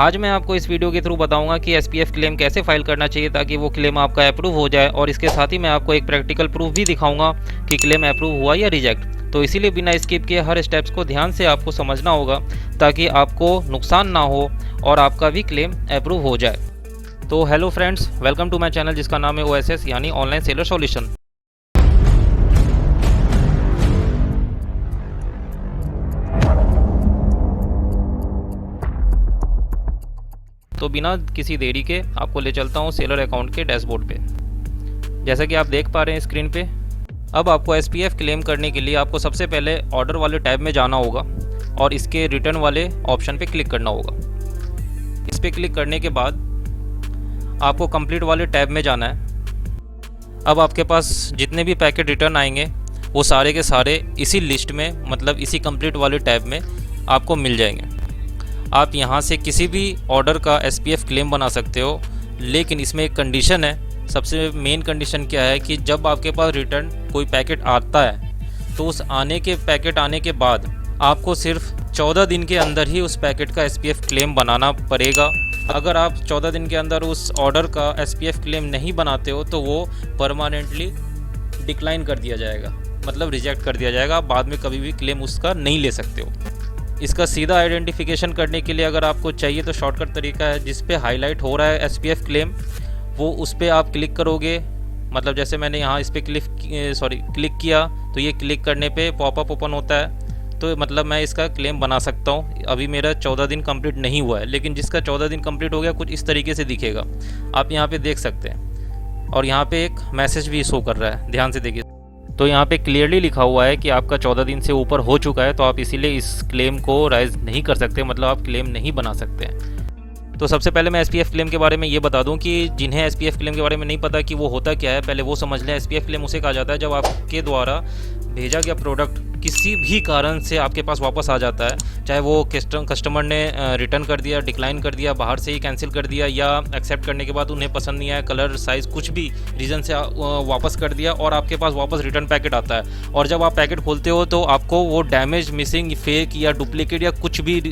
आज मैं आपको इस वीडियो के थ्रू बताऊंगा कि एसपीएफ क्लेम कैसे फाइल करना चाहिए ताकि वो क्लेम आपका अप्रूव हो जाए, और इसके साथ ही मैं आपको एक प्रैक्टिकल प्रूफ भी दिखाऊंगा कि क्लेम अप्रूव हुआ या रिजेक्ट। तो इसीलिए बिना स्किप किए हर स्टेप्स को ध्यान से आपको समझना होगा ताकि आपको नुकसान ना हो और आपका भी क्लेम अप्रूव हो जाए। तो hello friends, welcome to my channel जिसका नाम है OSS यानी ऑनलाइन सेलर सॉल्यूशन। तो बिना किसी देरी के आपको ले चलता हूँ सेलर अकाउंट के डैशबोर्ड पे। जैसा कि आप देख पा रहे हैं स्क्रीन पे, अब आपको एसपीएफ क्लेम करने के लिए आपको सबसे पहले ऑर्डर वाले टैब में जाना होगा और इसके रिटर्न वाले ऑप्शन पे क्लिक करना होगा। इस पे क्लिक करने के बाद आपको कंप्लीट वाले टैब में जाना है। अब आपके पास जितने भी पैकेट रिटर्न आएंगे वो सारे के सारे इसी लिस्ट में, मतलब इसी कंप्लीट वाले टैब में आपको मिल जाएंगे। आप यहाँ से किसी भी ऑर्डर का एसपीएफ क्लेम बना सकते हो, लेकिन इसमें एक कंडीशन है। सबसे मेन कंडीशन क्या है कि जब आपके पास रिटर्न कोई पैकेट आता है तो उस पैकेट आने के बाद आपको सिर्फ 14 दिन के अंदर ही उस पैकेट का एसपीएफ क्लेम बनाना पड़ेगा। अगर आप 14 दिन के अंदर उस ऑर्डर का एसपीएफ क्लेम नहीं बनाते हो तो वो परमानेंटली डिक्लाइन कर दिया जाएगा, मतलब रिजेक्ट कर दिया जाएगा। आप बाद में कभी भी क्लेम उसका नहीं ले सकते हो। इसका सीधा आइडेंटिफिकेशन करने के लिए अगर आपको चाहिए तो शॉर्टकट तरीका है, जिस पे हाईलाइट हो रहा है एसपीएफ क्लेम, वो उस पर आप क्लिक करोगे। मतलब जैसे मैंने यहाँ इस पर क्लिक किया तो ये क्लिक करने पे पॉपअप ओपन होता है, तो मतलब मैं इसका क्लेम बना सकता हूँ। अभी मेरा 14 दिन कंप्लीट नहीं हुआ है, लेकिन जिसका 14 दिन कंप्लीट हो गया कुछ इस तरीके से दिखेगा, आप यहाँ पे देख सकते हैं। और यहाँ पे एक मैसेज भी शो कर रहा है, ध्यान से देखिए। तो यहाँ पे क्लियरली लिखा हुआ है कि आपका 14 दिन से ऊपर हो चुका है, तो आप इसीलिए इस क्लेम को राइज नहीं कर सकते, मतलब आप क्लेम नहीं बना सकते हैं। तो सबसे पहले मैं एसपीएफ क्लेम के बारे में ये बता दूं कि जिन्हें एसपीएफ क्लेम के बारे में नहीं पता कि वो होता क्या है, पहले वो समझ लें। एसपीएफ क्लेम उसे कहा जाता है जब आपके द्वारा भेजा गया प्रोडक्ट किसी भी कारण से आपके पास वापस आ जाता है, चाहे वो कस्टमर ने रिटर्न कर दिया, डिक्लाइन कर दिया, बाहर से ही कैंसिल कर दिया, या एक्सेप्ट करने के बाद उन्हें पसंद नहीं आया, कलर साइज़ कुछ भी रीज़न से वापस कर दिया और आपके पास वापस रिटर्न पैकेट आता है। और जब आप पैकेट खोलते हो तो आपको वो डैमेज, मिसिंग, फेक या डुप्लीकेट या कुछ भी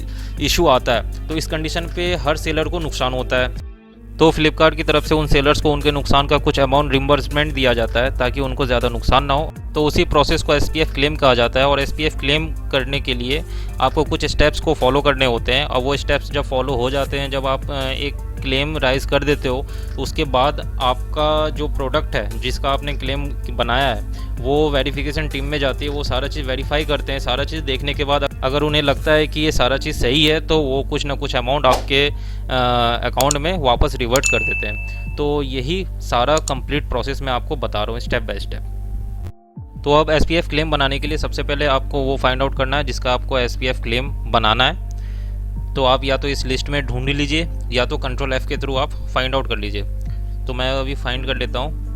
इशू आता है, तो इस कंडीशन पे हर सेलर को नुकसान होता है। तो फ्लिपकार्ट की तरफ से उन सेलर्स को उनके नुकसान का कुछ अमाउंट रिम्बर्समेंट दिया जाता है ताकि उनको ज़्यादा नुकसान ना हो। तो उसी प्रोसेस को एसपीएफ क्लेम कहा जाता है। और एसपीएफ क्लेम करने के लिए आपको कुछ स्टेप्स को फॉलो करने होते हैं, और वो स्टेप्स जब फॉलो हो जाते हैं, जब आप एक क्लेम राइज कर देते हो, तो उसके बाद आपका जो प्रोडक्ट है जिसका आपने क्लेम बनाया है वो वेरिफिकेशन टीम में जाती है। वो सारा चीज़ वेरीफाई करते हैं। सारा चीज़ देखने के बाद अगर उन्हें लगता है कि ये सारा चीज़ सही है तो वो कुछ ना कुछ अमाउंट आपके अकाउंट में वापस रिवर्ट कर देते हैं। तो यही सारा कंप्लीट प्रोसेस मैं आपको बता रहा हूँ स्टेप बाय स्टेप। तो अब एसपीएफ क्लेम बनाने के लिए सबसे पहले आपको वो फाइंड आउट करना है जिसका आपको एसपीएफ क्लेम बनाना है। तो आप या तो इस लिस्ट में ढूंढ लीजिए या तो कंट्रोल F के थ्रू आप फाइंड आउट कर लीजिए। तो मैं अभी फाइंड कर लेता हूँ।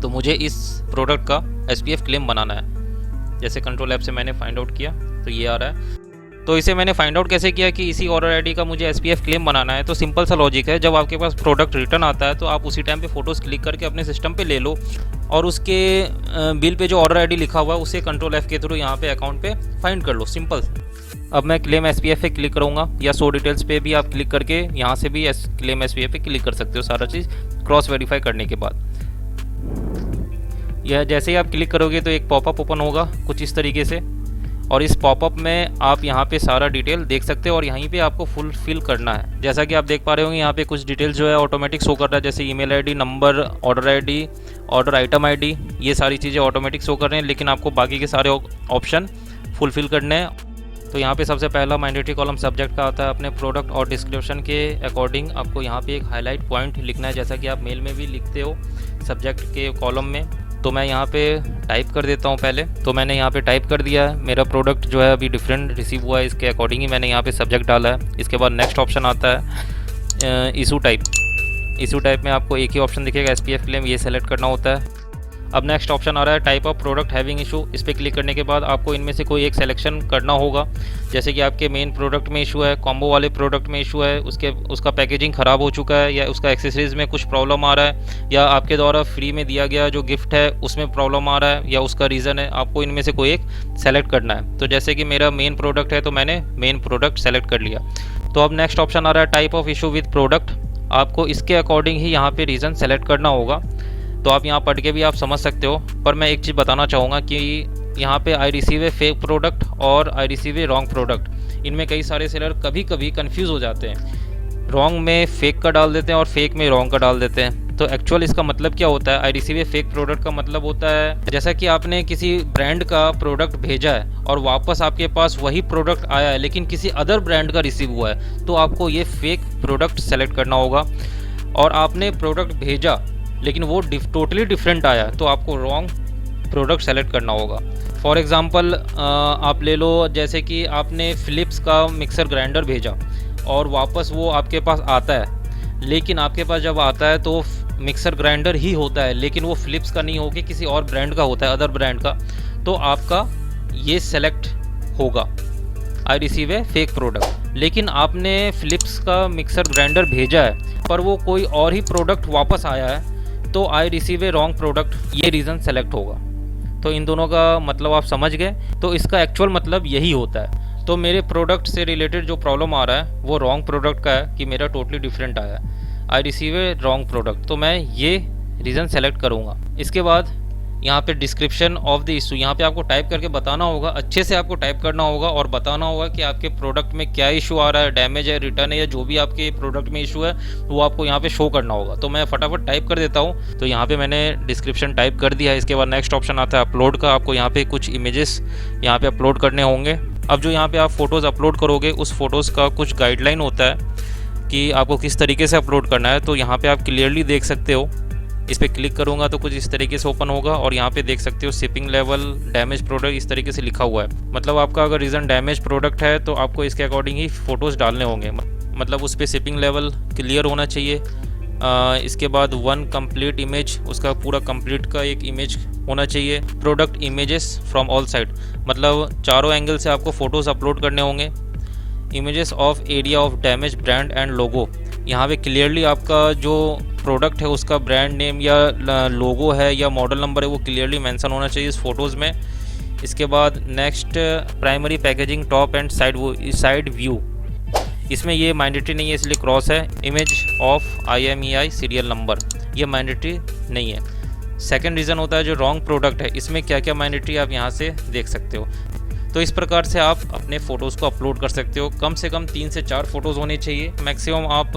तो मुझे इस प्रोडक्ट का एसपीएफ क्लेम बनाना है। जैसे कंट्रोल F से मैंने फाइंड आउट किया तो ये आ रहा है। तो इसे मैंने फाइंड आउट कैसे किया कि इसी ऑर्डर आईडी का मुझे एसपीएफ क्लेम बनाना है। तो सिंपल सा लॉजिक है, जब आपके पास प्रोडक्ट रिटर्न आता है तो आप उसी टाइम पे फ़ोटोज़ क्लिक करके अपने सिस्टम पे ले लो, और उसके बिल पे जो ऑर्डर आईडी लिखा हुआ है उसे कंट्रोल F के थ्रू यहाँ पे अकाउंट पे फाइंड कर लो, सिंपल। अब मैं क्लेम एसपीएफ पे क्लिक करूँगा, या शो डिटेल्स पे भी आप क्लिक करके यहाँ से भी क्लेम एसपीएफ पे क्लिक कर सकते हो, सारा चीज़ क्रॉस वेरीफाई करने के बाद। यह जैसे ही आप क्लिक करोगे तो एक पॉपअप ओपन होगा कुछ इस तरीके से, और इस पॉपअप में आप यहाँ पे सारा डिटेल देख सकते हो और यहीं पे आपको फुल फिल करना है। जैसा कि आप देख पा रहे होंगे यहाँ पे कुछ डिटेल्स जो है ऑटोमेटिक शो कर रहा है, जैसे email ID, number, order ID, order item ID, ये सारी चीज़ें ऑटोमेटिक शो कर रहे हैं, लेकिन आपको बाकी के सारे ऑप्शन फुलफिल करने हैं। तो यहाँ पे सबसे पहला मैंडेटरी कॉलम सब्जेक्ट का आता है। अपने प्रोडक्ट और डिस्क्रिप्शन के अकॉर्डिंग आपको यहाँ पे एक हाईलाइट पॉइंट लिखना है, जैसा कि आप मेल में भी लिखते हो सब्जेक्ट के कॉलम में। तो मैं यहाँ पे टाइप कर देता हूँ पहले। तो मैंने यहाँ पे टाइप कर दिया है। मेरा प्रोडक्ट जो है अभी डिफरेंट रिसीव हुआ है, इसके अकॉर्डिंग ही मैंने यहाँ पे सब्जेक्ट डाला है। इसके बाद नेक्स्ट ऑप्शन आता है इशू टाइप। इशू टाइप में आपको एक ही ऑप्शन दिखेगा एसपीएफ क्लेम, ये सेलेक्ट करना होता है। अब नेक्स्ट ऑप्शन आ रहा है type of product having issue. इस पर क्लिक करने के बाद आपको इनमें से कोई एक सिलेक्शन करना होगा, जैसे कि आपके मेन प्रोडक्ट में इशू है, कॉम्बो वाले प्रोडक्ट में इशू है, उसका पैकेजिंग ख़राब हो चुका है, या उसका एक्सेसरीज़ में कुछ प्रॉब्लम आ रहा है, या आपके द्वारा फ्री में दिया गया जो गिफ्ट है उसमें प्रॉब्लम आ रहा है, या उसका रीज़न है। आपको इनमें से कोई एक सेलेक्ट करना है। तो जैसे कि मेरा मेन प्रोडक्ट है तो मैंने मेन प्रोडक्ट सेलेक्ट कर लिया। तो अब नेक्स्ट ऑप्शन आ रहा है type of issue with product. आपको इसके अकॉर्डिंग ही यहाँ पे रीज़न सेलेक्ट करना होगा। तो आप यहाँ पढ़ के भी आप समझ सकते हो, पर मैं एक चीज़ बताना चाहूँगा कि यहाँ पे I receive a fake product और I receive a wrong product, इनमें कई सारे सेलर कभी कभी कंफ्यूज हो जाते हैं। रॉन्ग में फेक का डाल देते हैं और फेक में रॉन्ग का डाल देते हैं। तो एक्चुअल इसका मतलब क्या होता है? आई रिसीव ए फेक प्रोडक्ट का मतलब होता है जैसा कि आपने किसी ब्रांड का प्रोडक्ट भेजा है और वापस आपके पास वही प्रोडक्ट आया है लेकिन किसी अदर ब्रांड का रिसीव हुआ है, तो आपको ये फेक प्रोडक्ट सेलेक्ट करना होगा। और आपने प्रोडक्ट भेजा लेकिन वो टोटली डिफरेंट आया, तो आपको रॉन्ग प्रोडक्ट सेलेक्ट करना होगा। फॉर एग्ज़ाम्पल आप ले लो, जैसे कि आपने फ़िलिप्स का मिक्सर ग्राइंडर भेजा और वापस वो आपके पास आता है, लेकिन आपके पास जब आता है तो मिक्सर ग्राइंडर ही होता है लेकिन वो फ़िलिप्स का नहीं होकर किसी और ब्रांड का होता है, अदर ब्रांड का, तो आपका ये सेलेक्ट होगा आई रिसीव ए फेक प्रोडक्ट। लेकिन आपने फ़िलिप्स का मिक्सर ग्राइंडर भेजा है पर वो कोई और ही प्रोडक्ट वापस आया है, तो आई रिसीव ए रॉन्ग प्रोडक्ट, ये रीज़न सेलेक्ट होगा। तो इन दोनों का मतलब आप समझ गए। तो इसका एक्चुअल मतलब यही होता है। तो मेरे प्रोडक्ट से रिलेटेड जो प्रॉब्लम आ रहा है वो रॉन्ग प्रोडक्ट का है कि मेरा टोटली डिफरेंट आया है, आई रिसीव ए रॉन्ग प्रोडक्ट, तो मैं ये रीज़न सेलेक्ट करूँगा। इसके बाद यहाँ पे डिस्क्रिप्शन ऑफ द इशू, यहाँ पे आपको टाइप करके बताना होगा, अच्छे से आपको टाइप करना होगा और बताना होगा कि आपके प्रोडक्ट में क्या इशू आ रहा है, डैमेज है, रिटर्न है, या जो भी आपके प्रोडक्ट में इशू है वो आपको यहाँ पे शो करना होगा। तो मैं फटाफट टाइप कर देता हूँ। तो यहाँ पे मैंने डिस्क्रिप्शन टाइप कर दिया है। इसके बाद नेक्स्ट ऑप्शन आता है अपलोड का। आपको यहाँ पे कुछ इमेजेस यहाँ पे अपलोड करने होंगे। अब जो यहाँ पे आप फ़ोटोज़ अपलोड करोगे उस फोटोज़ का कुछ गाइडलाइन होता है कि आपको किस तरीके से अपलोड करना है। तो यहाँ पे आप क्लियरली देख सकते हो, इस पर क्लिक करूँगा तो कुछ इस तरीके से ओपन होगा और यहाँ पे देख सकते हो शिपिंग लेवल, डैमेज प्रोडक्ट, इस तरीके से लिखा हुआ है। मतलब आपका अगर रीज़न डैमेज प्रोडक्ट है तो आपको इसके अकॉर्डिंग ही फ़ोटोज़ डालने होंगे, मतलब उस पर शिपिंग लेवल क्लियर होना चाहिए। इसके बाद वन कंप्लीट इमेज, उसका पूरा कंप्लीट का एक इमेज होना चाहिए। Product images from all side, मतलब चारों एंगल से आपको फ़ोटोज़ अपलोड करने होंगे। Images of area of damage brand and logo, यहाँ पे क्लियरली आपका जो प्रोडक्ट है उसका ब्रांड नेम या लोगो है या मॉडल नंबर है वो क्लियरली मेंशन होना चाहिए इस फ़ोटोज़ में। इसके बाद next primary packaging top and side view, इसमें ये मैंडेटरी नहीं है इसलिए क्रॉस है। Image of IMEI serial number, ये मैंडेटरी नहीं है। सेकंड रीज़न होता है जो रॉन्ग प्रोडक्ट है, इसमें क्या क्या मैंडेटरी आप यहाँ से देख सकते हो। तो इस प्रकार से आप अपने फ़ोटोज़ को अपलोड कर सकते हो। कम से कम 3 से 4 फ़ोटोज़ होने चाहिए, मैक्सिमम आप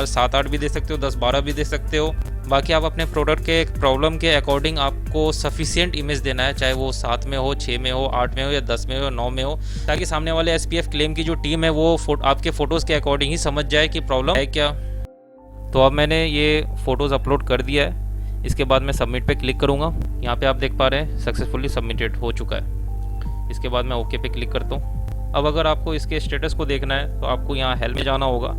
7-8 भी दे सकते हो, 10-12 भी दे सकते हो। बाकी आप अपने प्रोडक्ट के प्रॉब्लम के अकॉर्डिंग आपको सफिशिएंट इमेज देना है, चाहे वो 7 में हो, 6 में हो, 8 में हो या 10 में हो, 9 में हो, ताकि सामने वाले SPF क्लेम की जो टीम है वो आपके फ़ोटोज़ के अकॉर्डिंग ही समझ जाए कि प्रॉब्लम है क्या। तो अब मैंने ये फ़ोटोज़ अपलोड कर दिया है। इसके बाद मैं सबमिट पे क्लिक करूँगा। यहाँ पे आप देख पा रहे हैं सक्सेसफुली सबमिटेड हो चुका है। इसके बाद मैं ओके पे क्लिक करता हूँ। अब अगर आपको इसके स्टेटस को देखना है तो आपको यहाँ हेल्प में जाना होगा,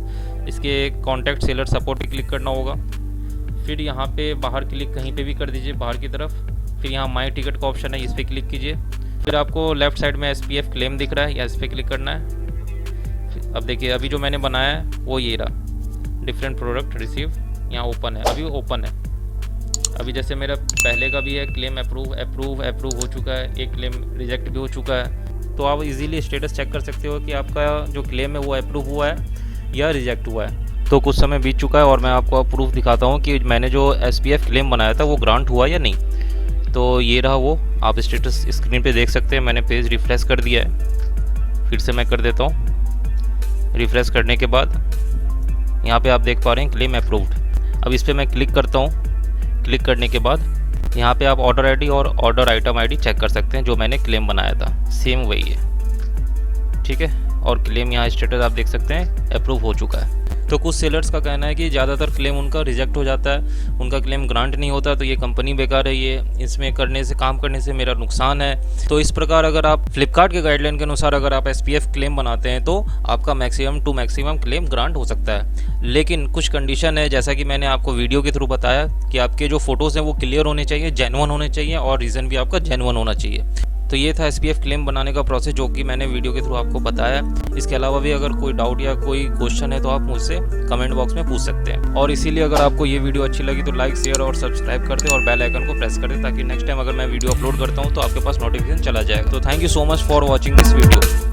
इसके कॉन्टैक्ट सेलर सपोर्ट पे क्लिक करना होगा, फिर यहाँ पे बाहर क्लिक कहीं पे भी कर दीजिए बाहर की तरफ, फिर यहाँ माई टिकट का ऑप्शन है, इस पर क्लिक कीजिए। फिर आपको लेफ़्ट साइड में SPF क्लेम दिख रहा है, या इस पर क्लिक करना है। अब देखिए अभी जो मैंने बनाया है वो ये रहा, डिफरेंट प्रोडक्ट रिसीव, यहाँ ओपन है, अभी ओपन है। अभी जैसे मेरा पहले का भी है, क्लेम अप्रूव हो चुका है, एक क्लेम रिजेक्ट भी हो चुका है। तो आप इजीली स्टेटस चेक कर सकते हो कि आपका जो क्लेम है वो अप्रूव हुआ है या रिजेक्ट हुआ है। तो कुछ समय बीत चुका है और मैं आपको प्रूफ दिखाता हूँ कि मैंने जो SPF क्लेम बनाया था वो ग्रांट हुआ या नहीं। तो ये रहा वो, आप स्टेटस स्क्रीन पे देख सकते हैं। मैंने पेज रिफ्रेश कर दिया है, फिर से मैं कर देता हूँ। रिफ्रेश करने के बाद यहाँ पे आप देख पा रहे हैं क्लेम अप्रूव्ड। अब इस पर मैं क्लिक करता हूँ। क्लिक करने के बाद यहाँ पे आप ऑर्डर ID और ऑर्डर आइटम ID चेक कर सकते हैं, जो मैंने क्लेम बनाया था सेम वही है, ठीक है। और क्लेम यहाँ स्टेटस आप देख सकते हैं अप्रूव हो चुका है। तो कुछ सेलर्स का कहना है कि ज़्यादातर क्लेम उनका रिजेक्ट हो जाता है, उनका क्लेम ग्रांट नहीं होता, तो ये कंपनी बेकार है, ये इसमें काम करने से मेरा नुकसान है। तो इस प्रकार अगर आप फ्लिपकार्ट के गाइडलाइन के अनुसार अगर आप SPF क्लेम बनाते हैं तो आपका maximum to maximum claim grant हो सकता है। लेकिन कुछ कंडीशन है, जैसा कि मैंने आपको वीडियो के थ्रू बताया कि आपके जो फोटोज़ हैं वो क्लियर होने चाहिए, जेन्युइन होने चाहिए और रीज़न भी आपका जेन्युइन होना चाहिए। तो ये था SPF क्लेम बनाने का प्रोसेस जो कि मैंने वीडियो के थ्रू आपको बताया। इसके अलावा भी अगर कोई डाउट या कोई क्वेश्चन है तो आप मुझसे कमेंट बॉक्स में पूछ सकते हैं। और इसीलिए अगर आपको ये वीडियो अच्छी लगी तो लाइक, शेयर और सब्सक्राइब कर दें और बेल आइकन को प्रेस कर दें, ताकि नेक्स्ट टाइम अगर मैं वीडियो अपलोड करता हूँ तो आपके पास नोटिफिकेशन चला जाएगा। तो thank you so much for watching this video.